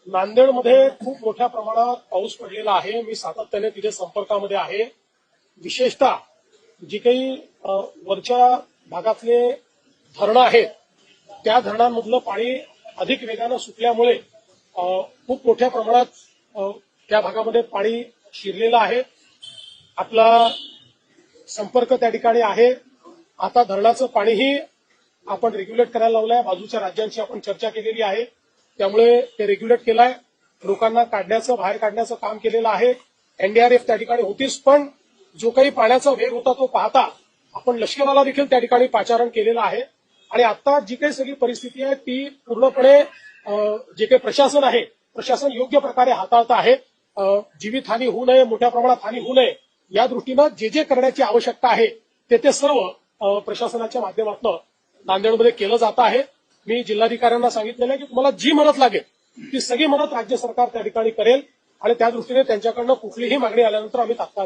नांदेडमध्ये खूप मोठ्या प्रमाणात पाऊस पडलेला आहे. मी सातत्याने तिथे संपर्कामध्ये आहे. विशेषतः जी काही वरच्या भागातले धरणं आहेत त्या धरणांमधलं पाणी अधिक वेगानं सुटल्यामुळे खूप मोठ्या प्रमाणात त्या भागामध्ये पाणी शिरलेलं आहे. आपला संपर्क त्या ठिकाणी आहे. आता धरणाचं पाणीही आपण रेग्युलेट करायला लावलंय. बाजूच्या राज्यांशी आपण चर्चा केलेली आहे. त्यामुळे ते रेग्युलेट केलंय. लोकांना बाहेर काढण्याचं काम केलेलं आहे. एनडीआरएफ त्या ठिकाणी होतीच, पण जो काही पाण्याचा वेग होता तो पाहता आपण लष्कराला देखील त्या ठिकाणी पाचारण केलेलं आहे. आणि आता जी काही सगळी परिस्थिती आहे ती पूर्णपणे जे काही प्रशासन आहे प्रशासन योग्य प्रकारे हाताळत आहे. जीवितहानी होऊ नये, मोठ्या प्रमाणात हानी होऊ नये या दृष्टीनं जे करण्याची आवश्यकता आहे ते सर्व प्रशासनाच्या माध्यमातून नांदेडमध्ये केलं जात आहे. मी जिल्हाधिकाऱ्यांना सांगितलेलं आहे की तुम्हाला जी मदत लागेल ती सगळी मदत राज्य सरकार त्या ठिकाणी करेल आणि त्या दृष्टीने त्यांच्याकडनं कुठलीही मागणी आल्यानंतर आम्ही तात्काळ